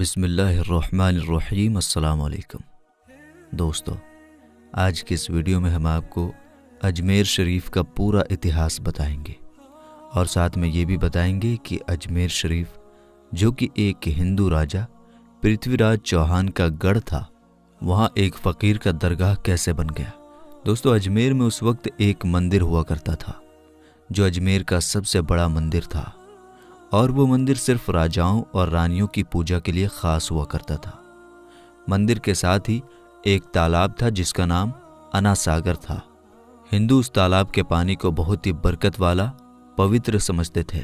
बिस्मिल्लाहिर्रहमानिर्रहीम। अस्सलाम वालेकुम दोस्तों, आज के इस वीडियो में हम आपको अजमेर शरीफ का पूरा इतिहास बताएंगे और साथ में ये भी बताएंगे कि अजमेर शरीफ जो कि एक हिंदू राजा पृथ्वीराज चौहान का गढ़ था, वहाँ एक फ़कीर का दरगाह कैसे बन गया। दोस्तों, अजमेर में उस वक्त एक मंदिर हुआ करता था जो अजमेर का सबसे बड़ा मंदिर था और वो मंदिर सिर्फ राजाओं और रानियों की पूजा के लिए ख़ास हुआ करता था। मंदिर के साथ ही एक तालाब था जिसका नाम अना सागर था। हिंदू उस तालाब के पानी को बहुत ही बरकत वाला, पवित्र समझते थे।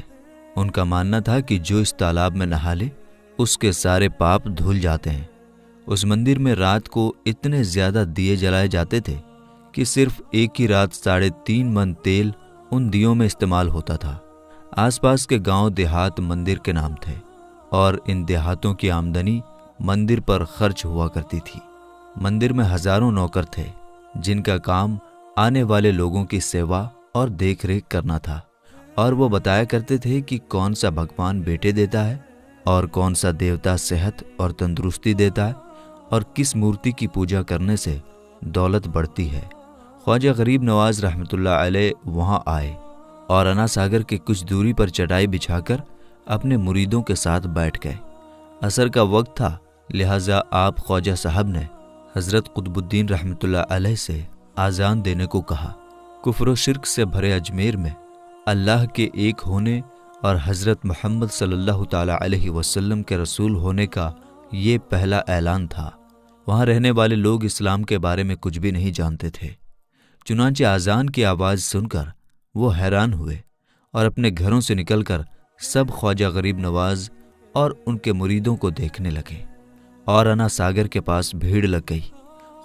उनका मानना था कि जो इस तालाब में नहा ले उसके सारे पाप धुल जाते हैं। उस मंदिर में रात को इतने ज़्यादा दिए जलाए जाते थे कि सिर्फ एक ही रात 3.5 मन तेल उन दियों में इस्तेमाल होता था। आसपास के गांव देहात मंदिर के नाम थे और इन देहातों की आमदनी मंदिर पर खर्च हुआ करती थी। मंदिर में हजारों नौकर थे जिनका काम आने वाले लोगों की सेवा और देखरेख करना था और वो बताया करते थे कि कौन सा भगवान बेटे देता है और कौन सा देवता सेहत और तंदुरुस्ती देता है और किस मूर्ति की पूजा करने से दौलत बढ़ती है। ख्वाजा गरीब नवाज रहमतुल्लाह अलैह वहाँ आए और अना सागर के कुछ दूरी पर चटाई बिछाकर अपने मुरीदों के साथ बैठ गए। असर का वक्त था, लिहाजा आप ख्वाजा साहब ने हज़रत कुतुबुद्दीन रहमतुल्लाह अलैह से आज़ान देने को कहा। कुफ्र व शिर्क से भरे अजमेर में अल्लाह के एक होने और हज़रत मोहम्मद सल्लल्लाहु ताला अलैहि वसल्लम के रसूल होने का ये पहला ऐलान था। वहाँ रहने वाले लोग इस्लाम के बारे में कुछ भी नहीं जानते थे। चुनांचे आज़ान की आवाज़ सुनकर वो हैरान हुए और अपने घरों से निकलकर सब ख्वाजा गरीब नवाज और उनके मुरीदों को देखने लगे और अना सागर के पास भीड़ लग गई।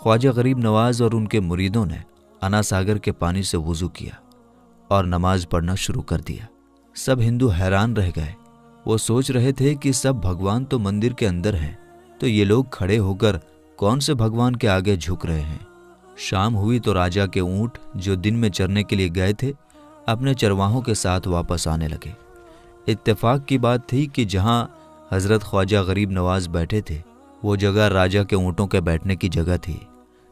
ख्वाजा गरीब नवाज और उनके मुरीदों ने अना सागर के पानी से वुज़ू किया और नमाज पढ़ना शुरू कर दिया। सब हिंदू हैरान रह गए। वो सोच रहे थे कि सब भगवान तो मंदिर के अंदर हैं, तो ये लोग खड़े होकर कौन से भगवान के आगे झुक रहे हैं। शाम हुई तो राजा के ऊँट जो दिन में चरने के लिए गए थे अपने चरवाहों के साथ वापस आने लगे। इत्तेफाक की बात थी कि जहां हज़रत ख्वाजा गरीब नवाज बैठे थे वो जगह राजा के ऊँटों के बैठने की जगह थी।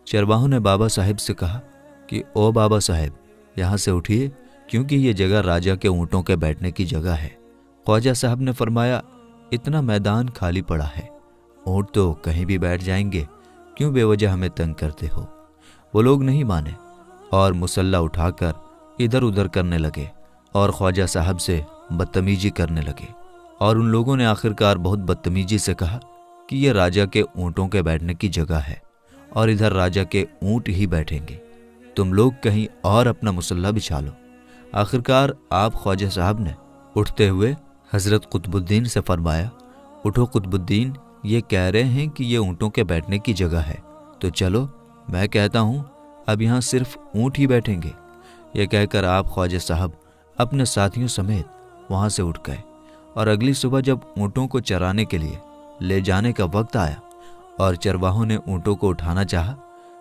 चरवाहों ने बाबा साहब से कहा कि ओ बाबा साहब, यहाँ से उठिए क्योंकि ये जगह राजा के ऊँटों के बैठने की जगह है। ख्वाजा साहब ने फरमाया, इतना मैदान खाली पड़ा है, ऊँट तो कहीं भी बैठ जाएंगे, क्यों बेवजह हमें तंग करते हो। वो लोग नहीं माने और मुसल्ला उठाकर इधर उधर करने लगे और ख्वाजा साहब से बदतमीजी करने लगे और उन लोगों ने आखिरकार बहुत बदतमीजी से कहा कि ये राजा के ऊँटों के बैठने की जगह है और इधर राजा के ऊँट ही बैठेंगे, तुम लोग कहीं और अपना मुसल्ला बिछा लो। आखिरकार आप ख्वाजा साहब ने उठते हुए हज़रत कुतुबुद्दीन से फरमाया, उठो कुतुबुद्दीन, ये कह रहे हैं कि ये ऊँटों के बैठने की जगह है, तो चलो मैं कहता हूँ अब यहाँ सिर्फ ऊँट ही बैठेंगे। यह कहकर आप ख्वाजा साहब अपने साथियों समेत वहाँ से उठ गए और अगली सुबह जब ऊँटों को चराने के लिए ले जाने का वक्त आया और चरवाहों ने ऊँटों को उठाना चाहा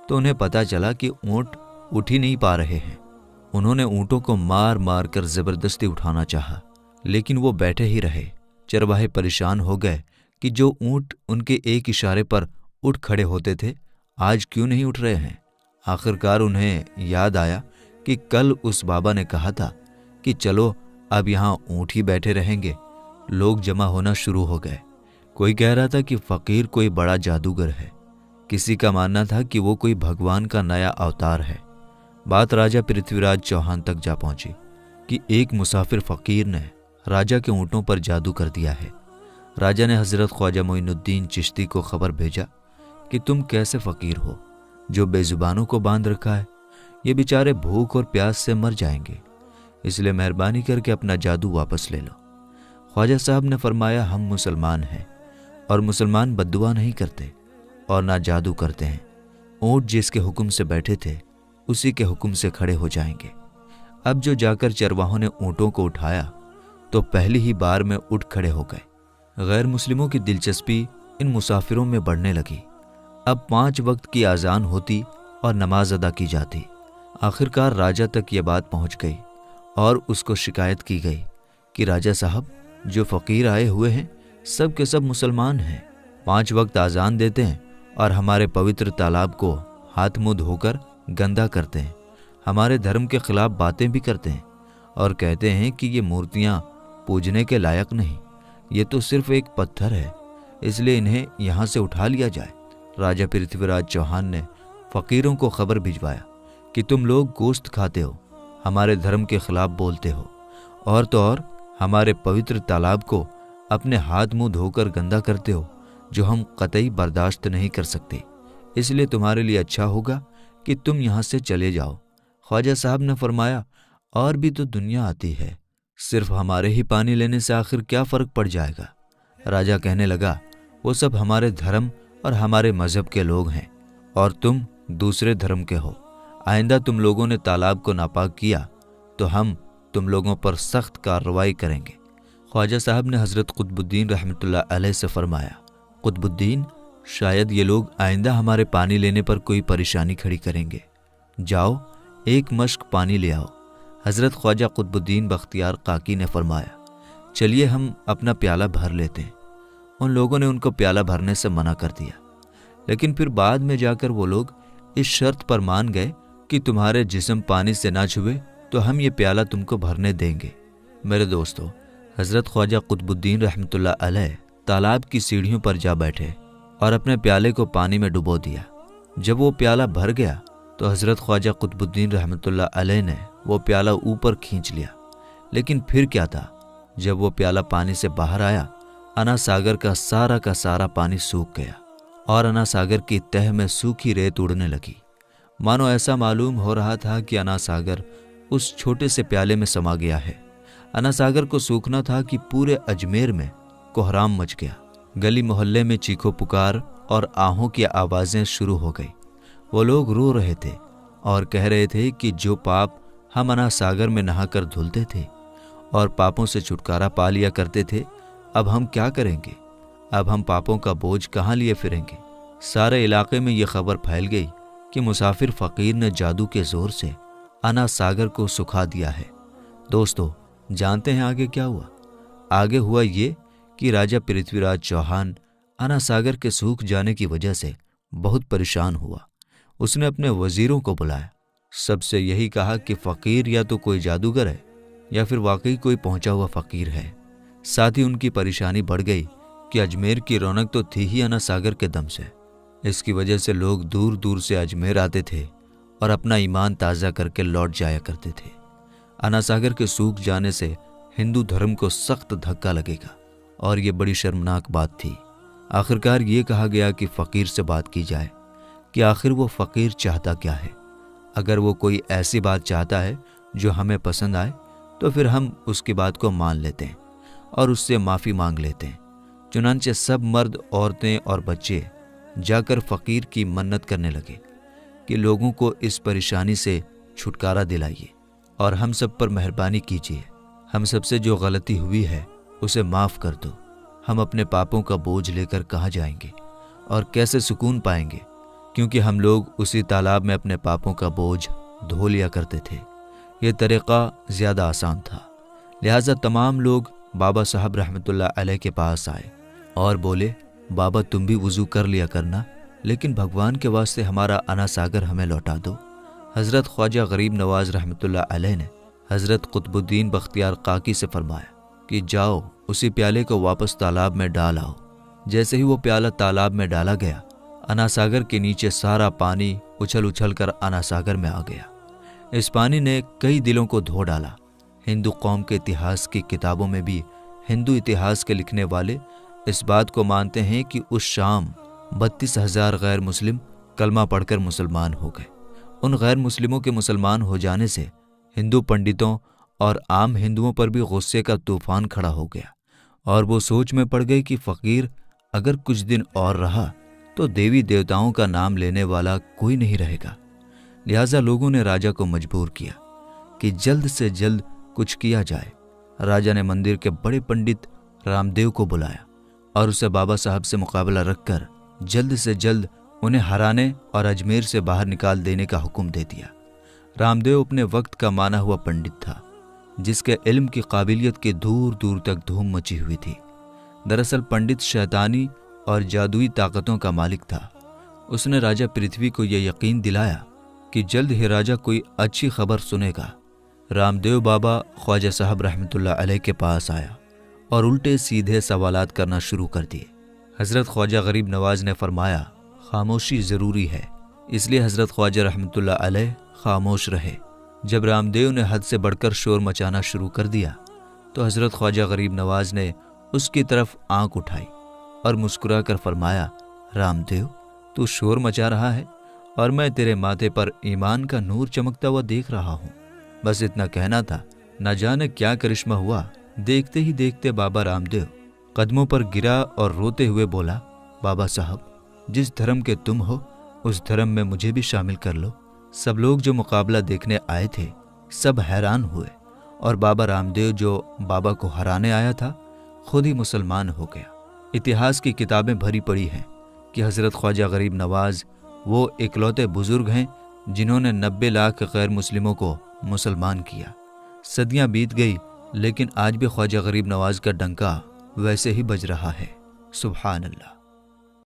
तो उन्हें पता चला कि ऊँट उठ ही नहीं पा रहे हैं। उन्होंने ऊँटों को मार मार कर ज़बरदस्ती उठाना चाहा, लेकिन वो बैठे ही रहे। चरवाहे परेशान हो गए कि जो ऊँट उनके एक इशारे पर उठ खड़े होते थे आज क्यों नहीं उठ रहे हैं। आखिरकार उन्हें याद आया कि कल उस बाबा ने कहा था कि चलो अब यहाँ ऊँट ही बैठे रहेंगे। लोग जमा होना शुरू हो गए। कोई कह रहा था कि फ़कीर कोई बड़ा जादूगर है, किसी का मानना था कि वो कोई भगवान का नया अवतार है। बात राजा पृथ्वीराज चौहान तक जा पहुंची कि एक मुसाफिर फ़कीर ने राजा के ऊँटों पर जादू कर दिया है। राजा ने हज़रत ख्वाजा मोइनुद्दीन चिश्ती को खबर भेजा कि तुम कैसे फ़कीर हो जो बेजुबानों को बांध रखा है, ये बेचारे भूख और प्यास से मर जाएंगे, इसलिए मेहरबानी करके अपना जादू वापस ले लो। ख्वाजा साहब ने फरमाया, हम मुसलमान हैं और मुसलमान बद्दुआ नहीं करते और ना जादू करते हैं। ऊँट जिसके हुक्म से बैठे थे उसी के हुक्म से खड़े हो जाएंगे। अब जो जाकर चरवाहों ने ऊँटों को उठाया तो पहली ही बार में उठ खड़े हो गए। गैर मुस्लिमों की दिलचस्पी इन मुसाफिरों में बढ़ने लगी। अब 5 वक्त की आज़ान होती और नमाज अदा की जाती। आखिरकार राजा तक ये बात पहुंच गई और उसको शिकायत की गई कि राजा साहब, जो फ़कीर आए हुए हैं सब के सब मुसलमान हैं 5 वक्त आज़ान देते हैं और हमारे पवित्र तालाब को हाथ मुंह धोकर गंदा करते हैं, हमारे धर्म के खिलाफ बातें भी करते हैं और कहते हैं कि ये मूर्तियां पूजने के लायक नहीं, ये तो सिर्फ एक पत्थर है, इसलिए इन्हें यहाँ से उठा लिया जाए। राजा पृथ्वीराज चौहान ने फ़कीरों को खबर भिजवाया कि तुम लोग गोश्त खाते हो, हमारे धर्म के खिलाफ बोलते हो, और तो और हमारे पवित्र तालाब को अपने हाथ मुंह धोकर गंदा करते हो, जो हम कतई बर्दाश्त नहीं कर सकते। इसलिए तुम्हारे लिए अच्छा होगा कि तुम यहाँ से चले जाओ। ख्वाजा साहब ने फरमाया, और भी तो दुनिया आती है, सिर्फ हमारे ही पानी लेने से आखिर क्या फ़र्क पड़ जाएगा। राजा कहने लगा, वो सब हमारे धर्म और हमारे मज़हब के लोग हैं और तुम दूसरे धर्म के हो। आइंदा तुम लोगों ने तालाब को नापाक किया तो हम तुम लोगों पर सख्त कार्रवाई करेंगे। ख्वाजा साहब ने हज़रत कुतुबुद्दीन रहमतुल्लाह अलैह से फरमाया, कुतुबुद्दीन, शायद ये लोग आइंदा हमारे पानी लेने पर कोई परेशानी खड़ी करेंगे, जाओ एक मश्क पानी ले आओ। हज़रत ख्वाजा कुतुबुद्दीन बख्तियार काकी ने फरमाया, चलिए हम अपना प्याला भर लेते हैं। उन लोगों ने उनको प्याला भरने से मना कर दिया, लेकिन फिर बाद में जाकर वो लोग इस शर्त पर मान गए कि तुम्हारे जिस्म पानी से ना छुए तो हम ये प्याला तुमको भरने देंगे। मेरे दोस्तों, हज़रत ख्वाजा कुतुबुद्दीन रहमतुल्लाह अलैह तालाब की सीढ़ियों पर जा बैठे और अपने प्याले को पानी में डुबो दिया। जब वो प्याला भर गया तो हज़रत ख्वाजा कुतुबुद्दीन रहमतुल्लाह अलैह ने वो प्याला ऊपर खींच लिया, लेकिन फिर क्या था, जब वो प्याला पानी से बाहर आया, अना सागर का सारा पानी सूख गया और अना सागर की तह में सूखी रेत उड़ने लगी। मानो ऐसा मालूम हो रहा था कि अना सागर उस छोटे से प्याले में समा गया है। अना सागर को सूखना था कि पूरे अजमेर में कोहराम मच गया। गली मोहल्ले में चीखो पुकार और आहों की आवाज़ें शुरू हो गई। वो लोग रो रहे थे और कह रहे थे कि जो पाप हम अना सागर में नहाकर धुलते थे और पापों से छुटकारा पा लिया करते थे, अब हम क्या करेंगे? अब हम पापों का बोझ कहाँ लिए फिरेंगे? सारे इलाके में ये खबर फैल गई कि मुसाफिर फ़कीर ने जादू के ज़ोर से अना सागर को सुखा दिया है। दोस्तों, जानते हैं आगे क्या हुआ? आगे हुआ ये कि राजा पृथ्वीराज चौहान अना सागर के सूख जाने की वजह से बहुत परेशान हुआ। उसने अपने वज़ीरों को बुलाया, सबसे यही कहा कि फ़कीर या तो कोई जादूगर है या फिर वाकई कोई पहुंचा हुआ फ़कीर है। साथ ही उनकी परेशानी बढ़ गई कि अजमेर की रौनक तो थी ही अना सागर के दम से। इसकी वजह से लोग दूर दूर से अजमेर आते थे और अपना ईमान ताज़ा करके लौट जाया करते थे। अना सागर के सूख जाने से हिंदू धर्म को सख्त धक्का लगेगा और ये बड़ी शर्मनाक बात थी। आखिरकार ये कहा गया कि फ़कीर से बात की जाए कि आखिर वो फ़कीर चाहता क्या है। अगर वो कोई ऐसी बात चाहता है जो हमें पसंद आए तो फिर हम उसकी बात को मान लेते हैं और उससे माफ़ी मांग लेते हैं। चुनांचे सब मर्द, औरतें और बच्चे जाकर फ़कीर की मन्नत करने लगे कि लोगों को इस परेशानी से छुटकारा दिलाइए और हम सब पर मेहरबानी कीजिए। हम सबसे जो गलती हुई है उसे माफ़ कर दो। हम अपने पापों का बोझ लेकर कहाँ जाएंगे और कैसे सुकून पाएंगे, क्योंकि हम लोग उसी तालाब में अपने पापों का बोझ धो लिया करते थे। ये तरीक़ा ज़्यादा आसान था। लिहाजा तमाम लोग बाबा साहब रहमतुल्लाह अलैह के पास आए और बोले, बाबा तुम भी वज़ू कर लिया करना, लेकिन भगवान के वास्ते हमारा अना सागर हमें लौटा दो। हज़रत ख्वाजा गरीब नवाज़ रहमतुल्लाह अलैह ने हज़रत कुतुबुद्दीन बख्तियार काकी से फरमाया कि जाओ उसी प्याले को वापस तालाब में डाल आओ। जैसे ही वो प्याला तालाब में डाला गया, अना सागर के नीचे सारा पानी उछल उछल कर अना सागर में आ गया। इस पानी ने कई दिलों को धो डाला। हिंदू कौम के इतिहास की किताबों में भी हिंदू इतिहास के लिखने वाले इस बात को मानते हैं कि उस शाम 32,000 गैर मुस्लिम कलमा पढ़कर मुसलमान हो गए। उन गैर मुस्लिमों के मुसलमान हो जाने से हिंदू पंडितों और आम हिंदुओं पर भी गुस्से का तूफान खड़ा हो गया और वो सोच में पड़ गई कि फ़कीर अगर कुछ दिन और रहा तो देवी देवताओं का नाम लेने वाला कोई नहीं रहेगा। लिहाजा लोगों ने राजा को मजबूर किया कि जल्द से जल्द कुछ किया जाए। राजा ने मंदिर के बड़े पंडित रामदेव को बुलाया और उसे बाबा साहब से मुकाबला रखकर जल्द से जल्द उन्हें हराने और अजमेर से बाहर निकाल देने का हुक्म दे दिया। रामदेव अपने वक्त का माना हुआ पंडित था, जिसके इल्म की काबिलियत की दूर दूर तक धूम मची हुई थी। दरअसल पंडित शैतानी और जादुई ताकतों का मालिक था। उसने राजा पृथ्वी को यह यकीन दिलाया कि जल्द ही राजा कोई अच्छी खबर सुनेगा। रामदेव बाबा ख्वाजा साहब रहमतुल्लाह अलैह के पास आया और उल्टे सीधे सवालात करना शुरू कर दिए। हज़रत ख्वाजा गरीब नवाज ने फरमाया, खामोशी ज़रूरी है, इसलिए हज़रत ख्वाजा रहमतुल्लाह अलैह खामोश रहे। जब रामदेव ने हद से बढ़कर शोर मचाना शुरू कर दिया तो हज़रत ख्वाजा गरीब नवाज ने उसकी तरफ आंख उठाई और मुस्कुरा कर फरमाया, रामदेव, तू शोर मचा रहा है और मैं तेरे माथे पर ईमान का नूर चमकता हुआ देख रहा हूँ। बस इतना कहना था, न जाने क्या करिश्मा हुआ। देखते ही देखते बाबा रामदेव कदमों पर गिरा और रोते हुए बोला, बाबा साहब, जिस धर्म के तुम हो उस धर्म में मुझे भी शामिल कर लो। सब लोग जो मुकाबला देखने आए थे सब हैरान हुए और बाबा रामदेव जो बाबा को हराने आया था खुद ही मुसलमान हो गया। इतिहास की किताबें भरी पड़ी हैं कि हज़रत ख्वाजा गरीब नवाज वो इकलौते बुजुर्ग हैं जिन्होंने 90 लाख गैर मुस्लिमों को मुसलमान किया। सदियां बीत गई लेकिन आज भी ख्वाजा गरीब नवाज का डंका वैसे ही बज रहा है। सुभान अल्लाह।